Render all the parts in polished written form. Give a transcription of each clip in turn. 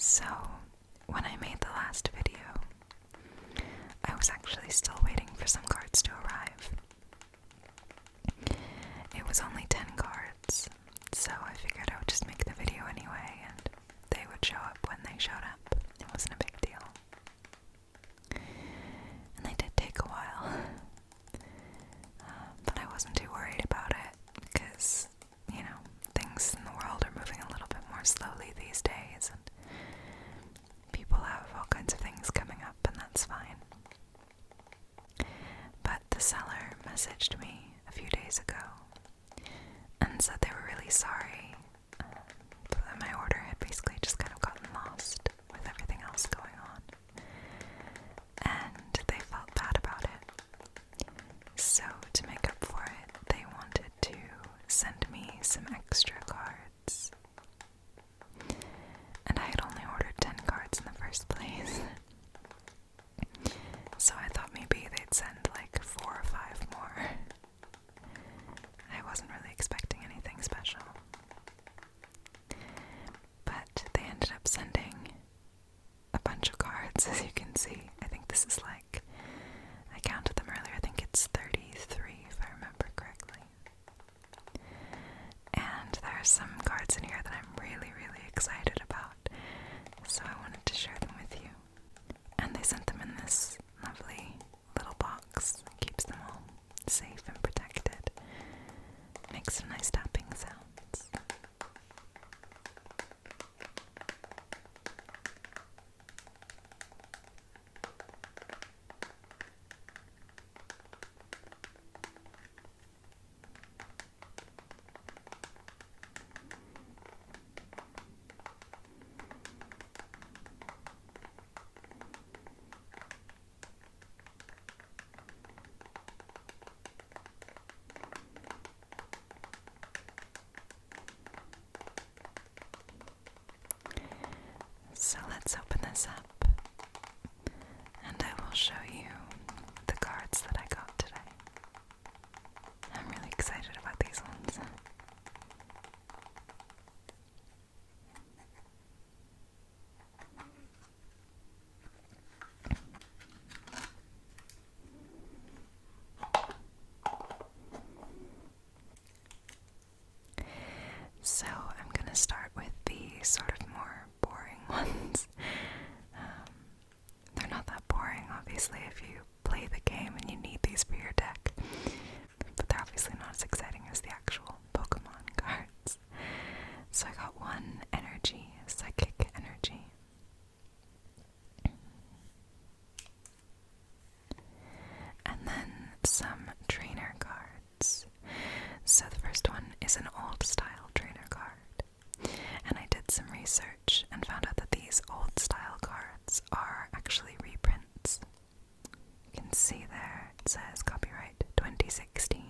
So, when I made the last video, I was actually still waiting for some cards to arrive. It was only 10 cards, so I figured I would just make the video anyway, and they would show up when they showed up. It wasn't a big deal. And they did take a while, but I wasn't too worried about it, because, you know, things in the world are moving a little bit more slowly these days, and people have all kinds of things coming up, and that's fine. But the seller messaged me a few days ago and said they were really sorry, that my order had basically just kind of gotten lost with everything else going on, and they felt bad about it. So to make up for it, they wanted to send me some extra cards, and I had only ordered 10 cards in the first place. So I thought maybe they'd send like 4 or 5 more. I wasn't really expecting anything special. But they ended up sending a bunch of cards, as you can see. I think this is like, I counted them earlier, I think it's 33 if I remember correctly. And there are some cards in here that I'm really, really excited about, so I wanted to share them with you. And they sent them in this lovely little box. Keeps them all safe and protected. Makes some nice tapping sounds. So let's open this up, and I will show you the cards that I got today. I'm really excited about these ones. So I'm going to start with the sort of more boring ones. They're not that boring, obviously, if you play the game and you need these for your deck. But they're obviously not as exciting as the actual Pokemon cards. So I got one energy, psychic energy. And then some trainer cards. So the first one is an old style trainer card. And I did some research and found out that these old style cards are actually reprints. You can see there it says copyright 2016.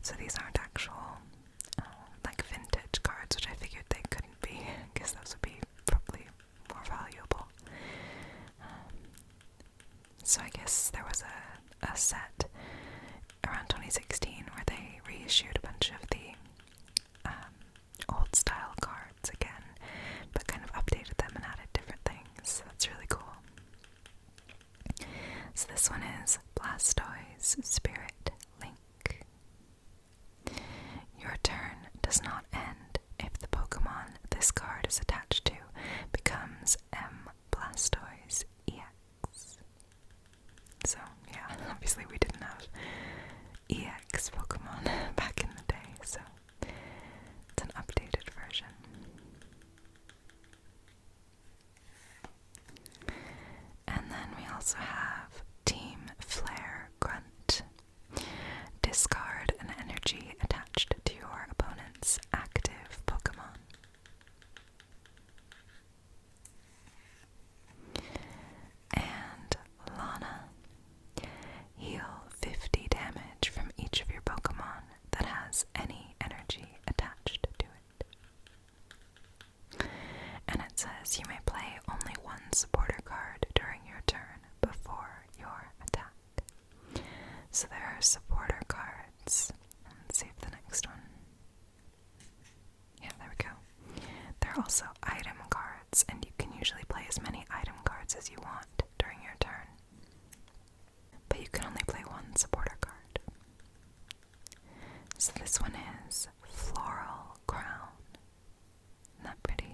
So these aren't actual like vintage cards, which I figured they couldn't be, because those would be probably more valuable. So I guess there was a set around 2016 where they reissued a bunch of the old style cards again, but kind of updated them and added different things. So that's really cool. So this one is Blastoise Spirit Link. Your turn does not end if the Pokemon this card is attached to becomes M Blastoise EX. So yeah, obviously we didn't have EX Pokemon back in the day, so it's an updated version. And then we also have Team Flare Grunt. Discard an energy attached to your opponent's active Pokemon. And Lana. Heal 50 damage from each of your Pokemon that has any energy attached to it. And it says you may play only one supporter card during your turn before your attack. So there are supporter cards. Let's see if the next one. Yeah, there we go. There are also item cards, and you can as many item cards as you want during your turn, but you can only play one supporter card. So this one is Floral Crown. Isn't that pretty?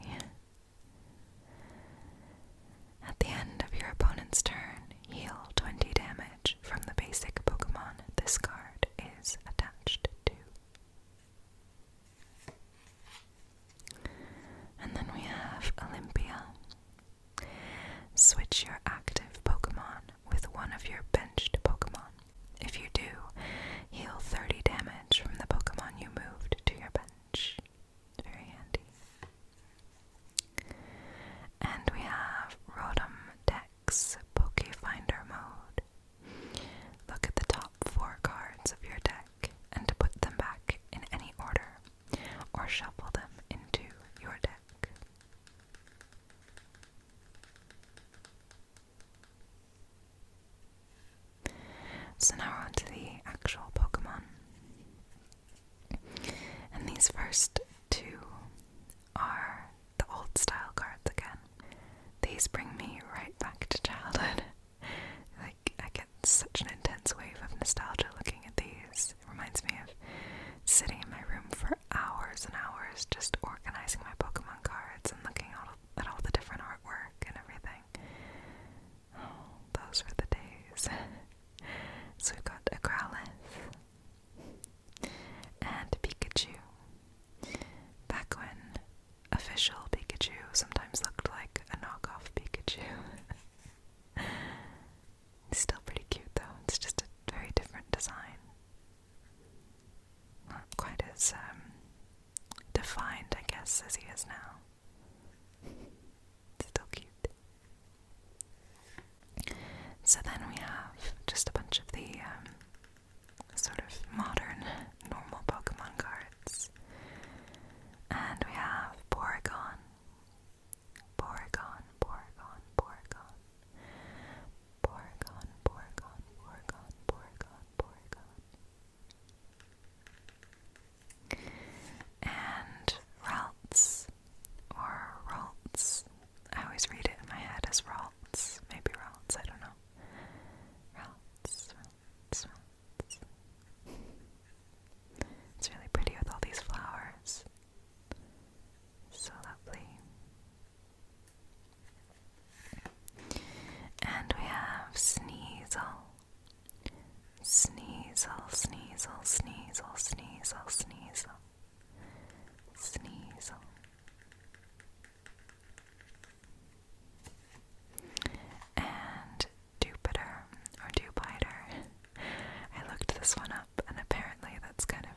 At the end of your opponent's turn, heal 20 damage from the basic Pokemon this card is attached to. And then we have Olympia. Switch your active Pokemon with one of your benched Pokemon. If you do, heal 30 damage from the Pokemon you moved to your bench. Very handy. And we have Rotom Deck's Pokefinder mode. Look at the top 4 cards of your deck and to put them back in any order, or shuffle them into your deck. So now we're on to the actual Pokemon. And these first 2 are the old style cards again. These bring me right back to childhood. Like, I get such an intense wave of nostalgia looking at these. It reminds me of sitting in my room for hours and hours just organizing my Pokemon cards and looking at all the different artwork and everything. Oh, those were the days. So we've got a Growlithe and Pikachu. Back when official Pikachu sometimes looked like a knockoff Pikachu. He's still pretty cute though, it's just a very different design. Not quite as defined, I guess, as he is now. Still cute. So then we have just a bunch of the sort of modern, normal Pokemon cards. And we have Porygon, Porygon, Porygon, Porygon, Porygon, Porygon, Porygon, Porygon, Porygon. And Ralts, or Ralts. I always read it in my head as Ralts. Maybe Ralts, I don't know. Ralts, Ralts, Ralts. It's really pretty with all these flowers. So lovely. And we have Sneasel. Sneasel, Sneasel, Sneasel, Sneasel, Sneasel. Sneasel. And Dupiter, or Dupiter. I looked this one up, and apparently that's kind of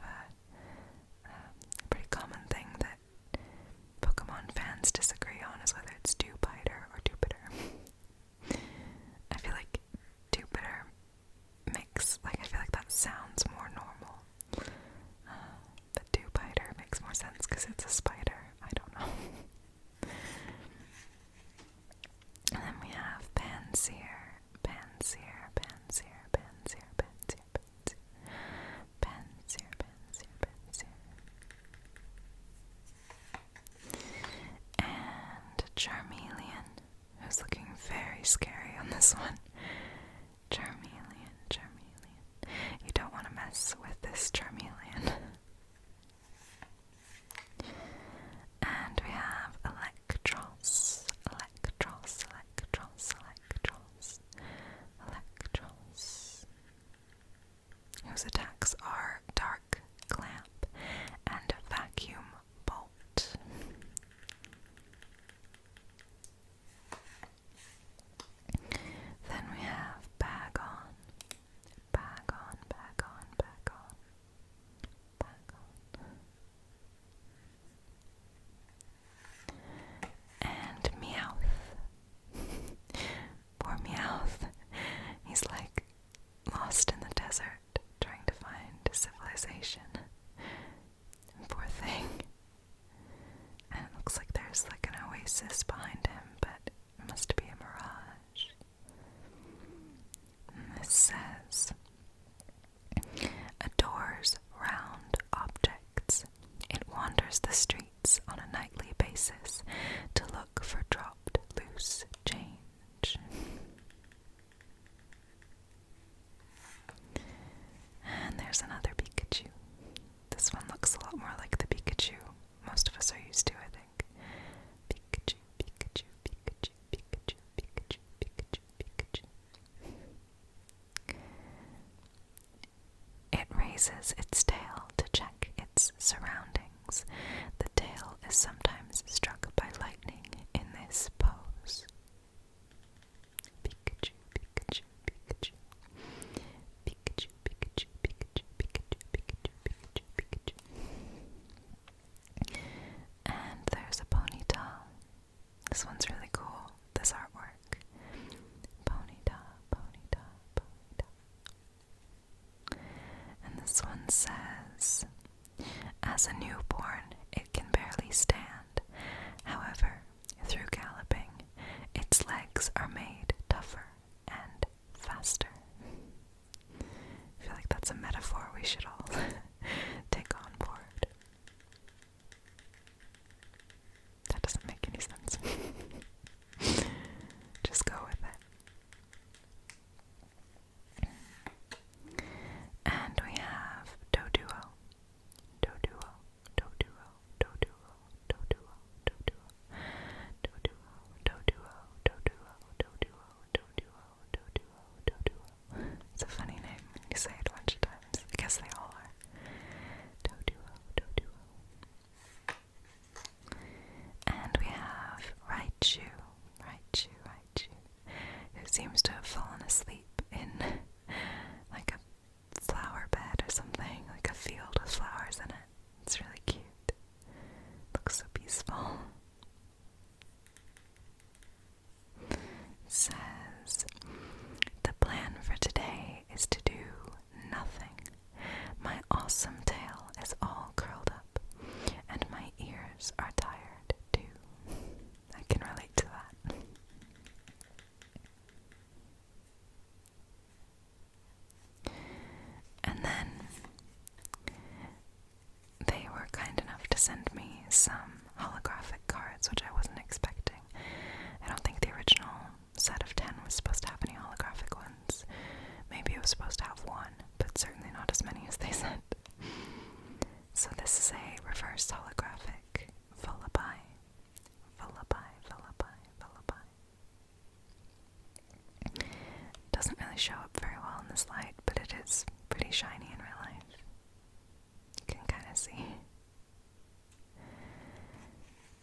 a pretty common thing that Pokemon fans disagree on, is whether it's Dupiter or Dupiter. I feel like Dupiter I feel like that sounds more normal. But Dupiter makes more sense because it's a spider. I don't know. And then we have Pansear, Pansear, Pansear, Pansear, Pansear, Pansear, Pansear, Pansear, Pansear. And Charmeleon, who's looking very scary on this one. Charmeleon, Charmeleon. You don't want to mess with this Charmeleon. And we have Electros, Electros, Electros, Electros, Electros, whose attacks are Dark Clamp and Vacuum Bolt. Then we have Bagon, Bagon, Bagon, Bagon, Bagon. And Meowth. Poor Meowth. He's like lost in the desert trying to find civilization. Poor thing. And it looks like there's like an oasis behind him, but it must be a mirage. And this says, adores round objects. It wanders the streets on a nightly basis to look for dropped loose raises its tail to check its surroundings. The tail is sometimes struck by lightning in this pose. Pikachu, Pikachu, Pikachu. Pikachu, Pikachu, Pikachu, Pikachu, Pikachu, Pikachu, Pikachu. And there's a Ponyta. This one's really cool, this artwork. Ponyta, Ponyta, Ponyta. And this one says, as a newborn, it can barely stand. However, through galloping, its legs are made tougher and faster. I feel like that's a metaphor we should all take on board. That doesn't make any sense. Just go with it. And we have Doduo. Doduo, Doduo, Doduo, Doduo, Doduo, Doduo, Doduo, Doduo, Doduo, Doduo, Doduo, Doduo. It's a funny name when you say it a bunch of times. I guess they all are. Doduo, Doduo. And we have Raichu, Raichu, Raichu, who seems to have fallen asleep in like a flower bed or something, like a field with flowers in it. It's really cute. Looks so peaceful. Says, the plan for today is to do nothing. My awesome tail is all curled up, and my ears are tired too. I can relate to that. And then they were kind enough to send me some holographic cards, which I wasn't expecting. I don't think the original set of 10 was supposed to have any holographic ones. Maybe it was supposed to have one, but certainly not as many as they sent. So this is a reverse holographic Vullaby. Vullaby, Vullaby, Vullaby. Doesn't really show up very well in this light, but it is pretty shiny in real life. You can kind of see.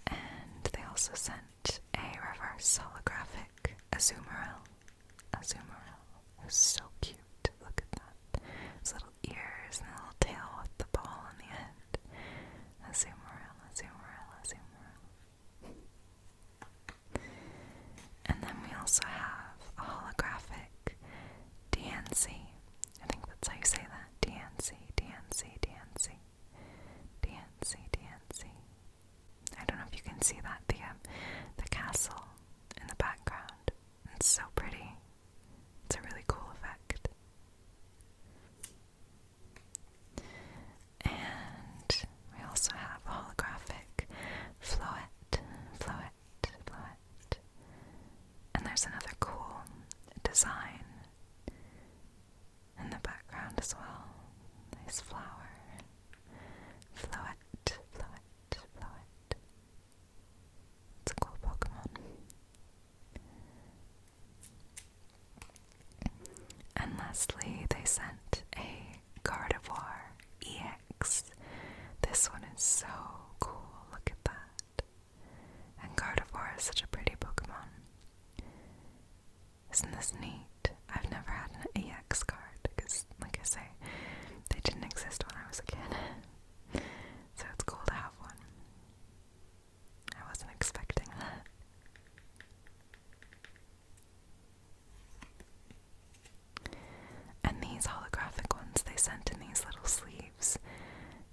And they also sent a reverse holographic Azumarill. Azumarill. Who's so cute. Look at that. His little ears and a little tail with the ball on the end. Azumarill, Azumarill, Azumarill. And then we also have a holographic Diancie. I think that's how you say that. Diancie, Diancie, Diancie. Diancie, Diancie. I don't know if you can see that, the castle in the background. It's so pretty. It's a really cool effect. And we also have a holographic Floette, Floette, Floette. And there's another cool design in the background as well. Nice flower. Floette, Floette, Floette. It's a cool Pokemon. And lastly, they sent a Gardevoir EX. This one is so cool. Look at that. And Gardevoir is such a pretty Pokemon. Isn't this neat? I've never had an EX card because, like I say, they didn't exist when I was a kid. So it's cool to have one. I wasn't expecting that. And these holographic ones they sent in these little sleeves,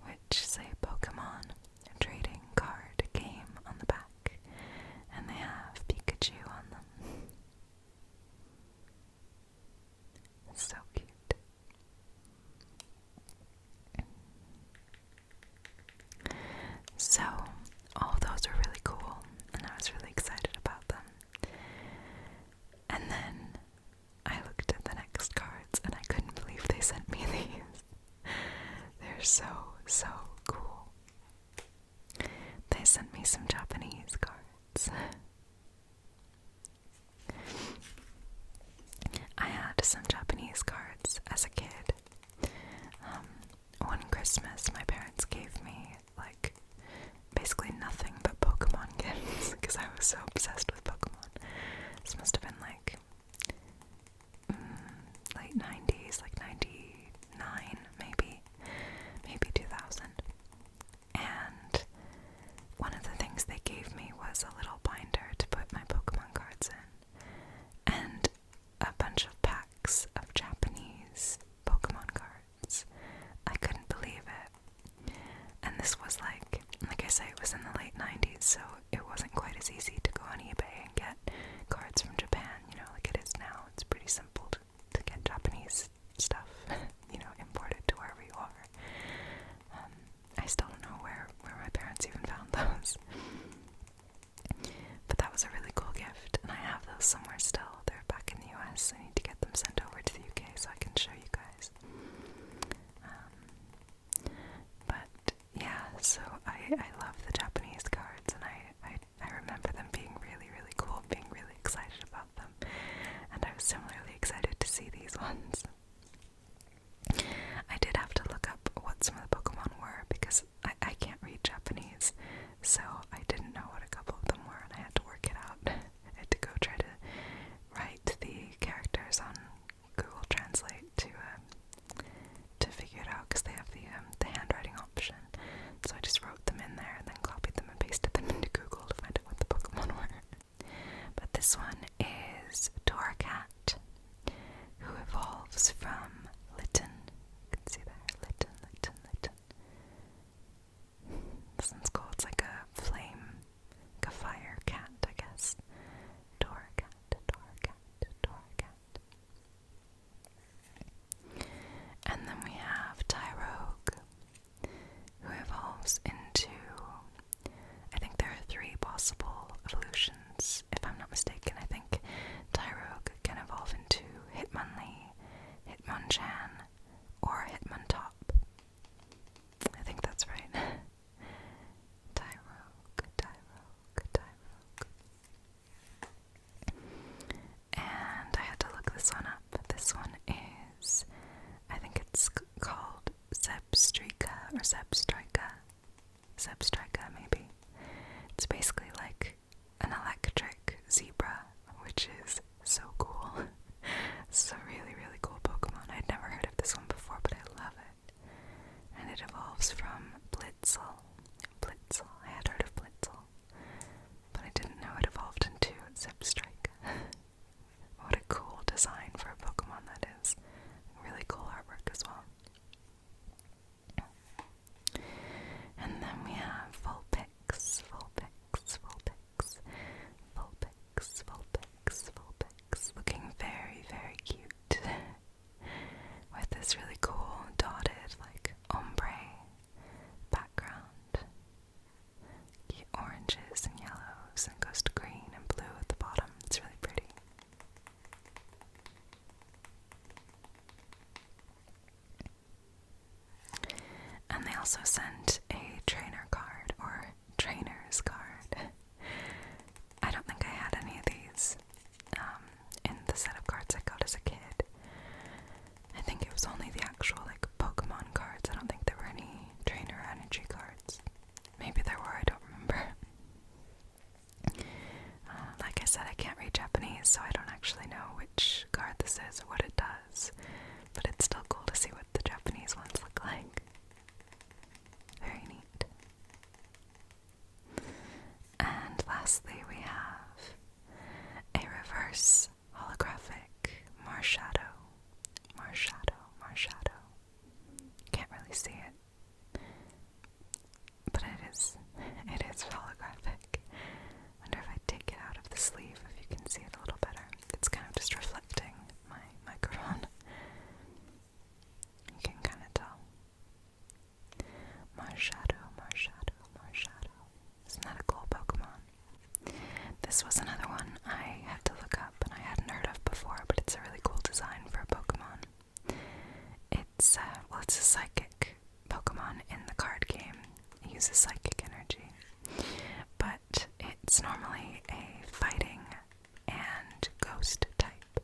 which say Pokemon Trading Card Game on the back. And they have Pikachu on them. So cute. So, all those are really cool, and I was really excited about them. And then I looked at the next cards, and I couldn't believe they sent me these. They're so, so cool. They sent me some Japanese cards. I had some Japanese cards as a kid. obsessed with Pokemon. This must have been like late 90s, like 99 maybe 2000. And one of the things they gave me was a little binder to put my Pokemon cards in, and a bunch of packs of Japanese Pokemon cards. I couldn't believe it. And this was like I say, it was in the late 90s, so it wasn't quite as easy to go on eBay and get cards from Japan, like it is now. It's pretty simple to get Japanese stuff, imported to wherever you are. I still don't know where my parents even found those. But that was a really cool gift, and I have those somewhere still. They're back in the US. I need to get them sent over to the UK so I can show you guys. But yeah, so I love the Japanese cards, and I remember them being really, really cool, being really excited about them. And I was similarly excited to see these ones. I did have to look up what some of the Pokemon were, because I can't read Japanese, so I didn't know what a couple of them were, and I had to work it out. I had to go try to write the characters on Google Translate to figure it out, because they have the handwriting option. So I just wrote them in there and then copied them and pasted them into Google to find out what the Pokemon were. But this one is Torracat, who evolves from Litten. You can see there, Litten. This one's cool. It's like a flame, like a fire cat, I guess. Torracat. And then we have Tyrogue, who evolves into, I think there are 3 possible evolutions, if I'm not mistaken. I think Tyrogue can evolve into Hitmonlee, Hitmonchan, or Hitmontop. I think that's right. Tyrogue. And I had to look this one up. This one is, I think it's called Zebstrika or Zebstrika. Zebstrika, maybe. It's basically like an electric zebra, which is so cool. It's a really, really cool Pokemon. I'd never heard of this one before, but I love it. And it evolves from Blitzel. I had heard of Blitzel, but I didn't know it evolved into Zebstrika. What a cool design for a Pokemon that is. Really cool artwork as well. And then we have Vulpix, looking very, very cute, with this really cool dotted, like, ombre background. Cute oranges and yellows, and goes to green and blue at the bottom. It's really pretty. And they also sent a trainer card, or trainer's card. I don't think I had any of these in the set of cards I got as a kid. I think it was only the actual, like, Pokemon cards. I don't think there were any trainer energy cards. Maybe there were, I don't remember. Like I said, I can't read Japanese, so I don't actually know which card this is or what it does. But it's still cool to see what the Japanese ones look like. Very neat. And lastly, we have a reverse holographic Marshadow. Can't really see it, but it is holographic. Wonder if I take it out of the sleeve, if you can see it a little better. It's kind of just reflecting my microphone. You can kind of tell. Marshadow. Isn't that a cool Pokemon? This was another one I had to look up and I hadn't heard of before, but it's a really cool design for a Pokemon. It's a psychic Pokemon in the card game. It uses psychic energy. But it's normally a fighting and ghost type,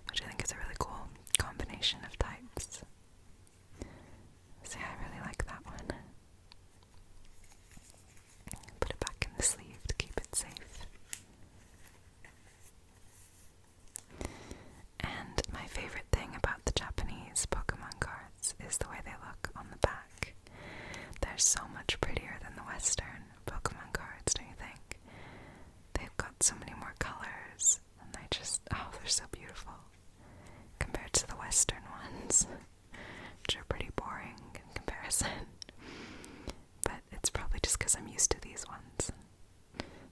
which I think is a really cool combination of types. So yeah, I really like that one. Put it back in the sleeve to keep it safe. so many more colors, and they're so beautiful compared to the Western ones, which are pretty boring in comparison. But it's probably just because I'm used to these ones.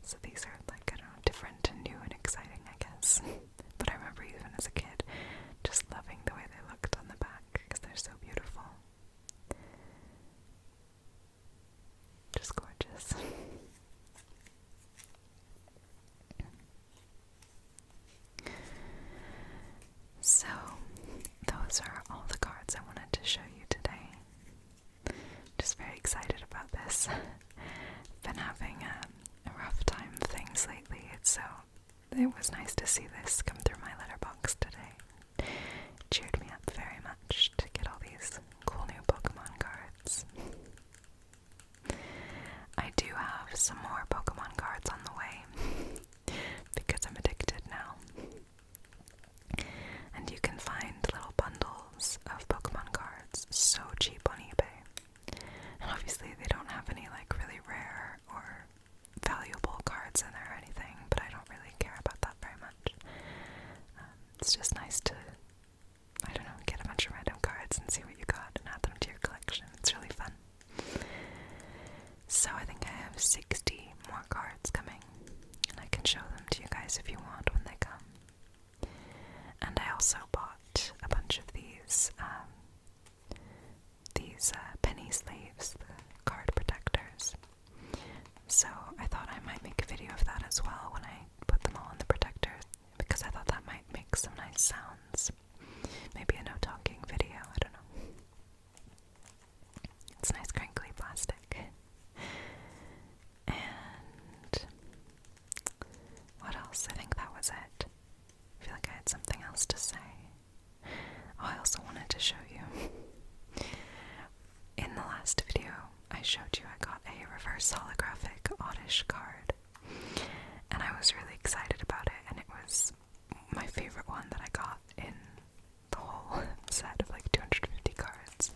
So these are like, I don't know, different and new and exciting, I guess. But I remember even as a kid just loving the way they looked on the back because they're so beautiful. Just gorgeous. So, those are all the cards I wanted to show you today. Just very excited about this. I've been having a rough time with things lately, so it was nice to see this come through my letterbox today. It cheered me up very much to get all these cool new Pokemon cards. I do have some more Pokemon cards on the way, because I'm addicted now. And you can find little bundles of Pokemon cards so cheap on eBay. And obviously they don't have any like really rare or valuable cards in there or anything, but I don't really care about that very much. It's just nice to, I don't know, get a bunch of random cards and see what you got and add them to your collection. It's really fun. So I think I have 60 more cards coming, and I can show them to you guys if you want when they come. And I also bought a bunch of these penny sleeves, the card protectors. So I thought I might make a video of that as well when I put them all in the protector, because I thought that might make some nice sounds. Maybe a no talking video, I don't know. It's nice crinkly plastic. And what else? I think that was it. I feel like I had something else to say. Oh, I also wanted to show you. In the last video, I showed you I got a reverse holographic Oddish card. And I was really excited about it, and it was my favorite one that I got in the whole set of like 250 cards.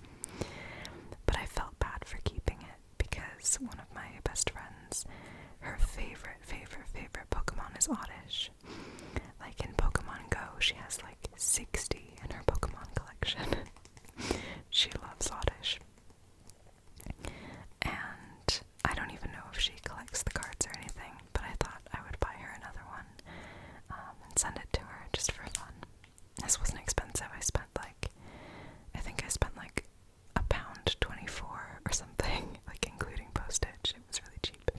But I felt bad for keeping it because one of my best friends, her favorite Pokemon is Oddish. Like in Pokemon Go, she has like 60 in her Pokemon collection. She loves Oddish. And I don't even know if she collects the cards or anything, but I thought I would buy her another one and send it to her just for fun. This wasn't expensive. I think I spent like £1.24 or something, like including postage. It was really cheap.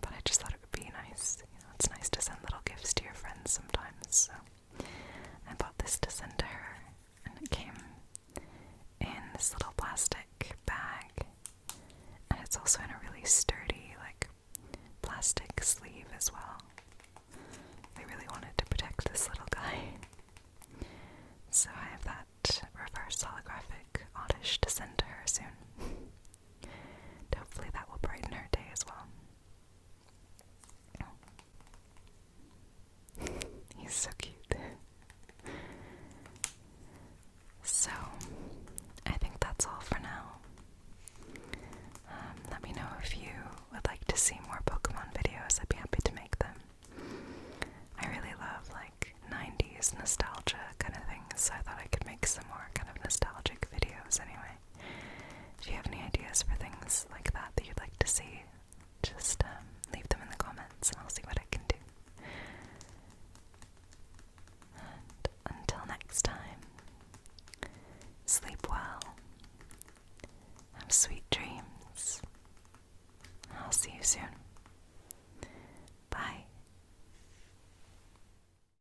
But I just thought it would be nice. You know, it's nice to send little gifts to your friends sometimes. So I bought this to send to her, and it came in this little plastic bag, and it's also in a really sturdy, like, plastic sleeve as well. They really wanted to protect this little guy. So I have that reverse holographic Oddish to send to her soon. And hopefully that will brighten her day as well. He's so cute. So, I think that's all for now. Let me know if you would like to see more Pokemon videos. I'd be happy to make them. I really love like 90s nostalgia